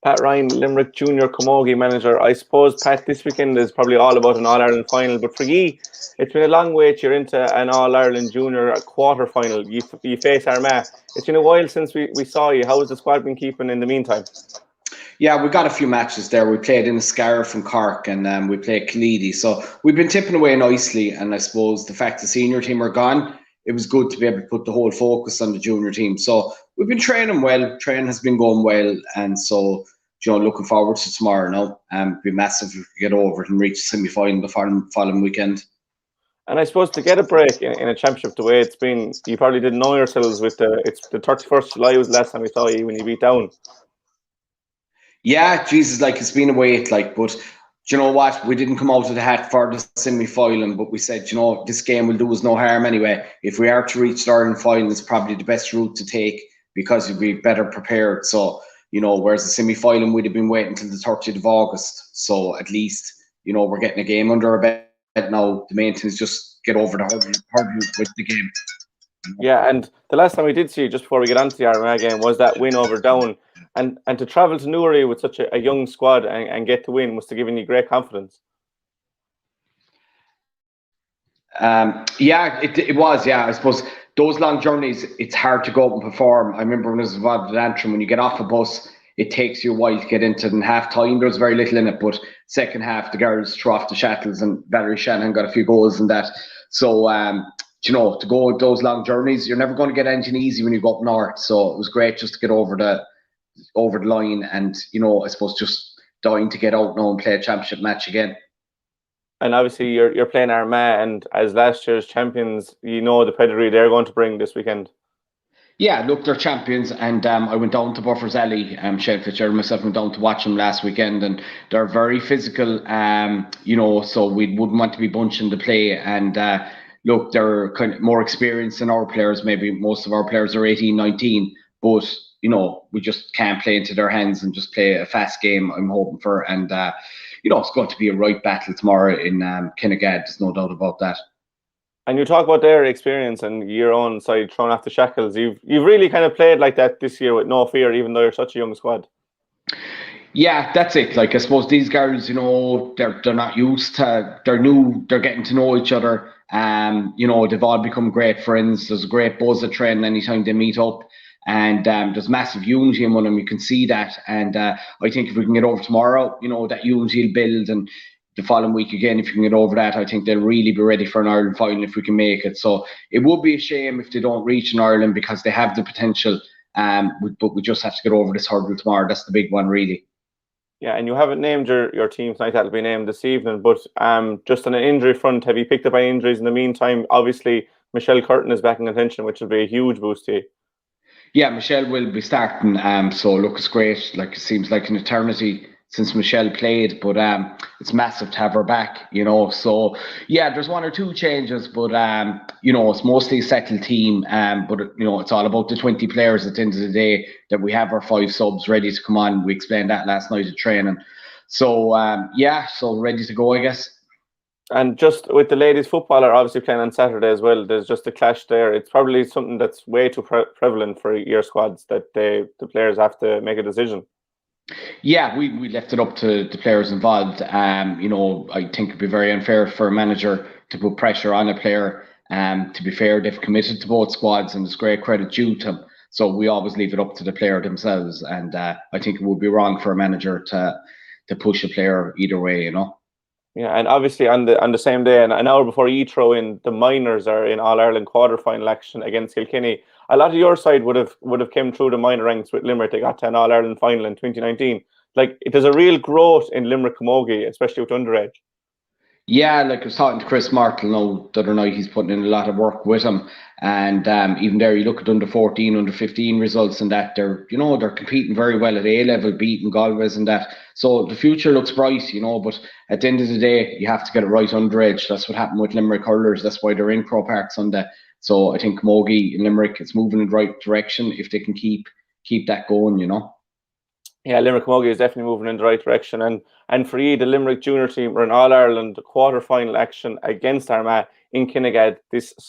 Pat Ryan, Limerick Junior Camogie manager. I suppose, Pat, this weekend is probably all about an All-Ireland final, but for ye, it's been a long wait. You're into an All-Ireland Junior quarter final. You face Armagh. It's been a while since we saw you. How has the squad been keeping in the meantime? Yeah, we got a few matches there. We played in Scarra from Cork, and we played Killeedy. So we've been tipping away nicely. And I suppose the fact the senior team are gone, it was good to be able to put the whole focus on the junior team. So we've been training well. Training has been going well, and so looking forward to tomorrow now. It'd be massive if we get over it and reach the semi-final the following weekend. And I suppose to get a break in a championship the way it's been, you probably didn't know yourselves with the 31st July was the last time we saw you when you beat Down. Yeah, Jesus, it's been a wait, but do you know what? We didn't come out of the hat for the semi-final, but we said, this game will do us no harm anyway. If we are to reach the Ireland final, it's probably the best route to take because you'll be better prepared. So, whereas the semi-final would have been waiting until the 30th of August. So at least, we're getting a game under our belt now. The main thing is just get over the hurdle with the game. Yeah, and the last time we did see you, just before we get on to the Armagh game, was that win over Down. And to travel to Newry with such a young squad and get to win must have given you great confidence. Yeah, it was. Yeah, I suppose those long journeys, it's hard to go up and perform. I remember when I was involved with Antrim, when you get off a bus, it takes you a while to get into it. In half time, there was very little in it, but second half, the girls threw off the shackles and Valerie Shanahan got a few goals in that. So, to go those long journeys, you're never going to get anything easy when you go up north. So it was great just to get over the line and, I suppose just dying to get out now and play a championship match again. And obviously you're playing Armagh, and as last year's champions, the pedigree they're going to bring this weekend. Yeah, look, they're champions, and I went down to Buffers Alley, Shane Fitzgerald and myself went down to watch them last weekend, and they're very physical, so we wouldn't want to be bunching the play, and look, they're kind of more experienced than our players. Maybe most of our players are 18, 19, but we just can't play into their hands and just play a fast game, I'm hoping for, and it's going to be a right battle tomorrow in Kinnegad, there's no doubt about that. And you talk about their experience and your own side throwing off the shackles. You've really kind of played like that this year with no fear, even though you're such a young squad. Yeah, that's it. I suppose these girls, they're not used to, they're new, they're getting to know each other. They've all become great friends. There's a great buzz at training anytime they meet up. And there's massive unity among them. You can see that. And I think if we can get over tomorrow, that unity will build. And the following week again, if you can get over that, I think they'll really be ready for an Ireland final if we can make it. So it would be a shame if they don't reach in Ireland because they have the potential. But we just have to get over this hurdle tomorrow. That's the big one, really. Yeah, and you haven't named your team tonight. That'll be named this evening. But just on an injury front, have you picked up any injuries in the meantime? Obviously, Michelle Curtin is back in contention, which will be a huge boost to you. Yeah, Michelle will be starting. So look, it's great. It seems like an eternity since Michelle played, but it's massive to have her back, So yeah, there's one or two changes, but it's mostly a settled team. But it's all about the 20 players at the end of the day that we have our 5 subs ready to come on. We explained that last night at training. So so ready to go, I guess. And just with the ladies footballer obviously playing on Saturday as well, there's just a clash there. It's probably something that's way too prevalent for your squads that the players have to make a decision. Yeah, we left it up to the players involved. I think it'd be very unfair for a manager to put pressure on a player. To be fair, they've committed to both squads and it's great credit due to them. So we always leave it up to the player themselves. And I think it would be wrong for a manager to push a player either way, Yeah, and obviously on the same day, and an hour before you throw in, the minors are in All-Ireland quarter-final action against Kilkenny. A lot of your side would have came through the minor ranks with Limerick. They got to an All-Ireland final in 2019. There's a real growth in Limerick Camogie, especially with underage. Yeah, I was talking to Chris Martle now the other night. He's putting in a lot of work with him, and even there, you look at under 14, under 15 results, and that they're competing very well at A level, beating Galway's and that. So the future looks bright, But at the end of the day, you have to get it right underage. That's what happened with Limerick hurlers. That's why they're in Croke Park Sunday. So I think Camogie and Limerick, it's moving in the right direction if they can keep that going, Yeah, Limerick Camogie is definitely moving in the right direction. And for you, the Limerick junior team are in All-Ireland quarter-final action against Armagh in Kinnegad this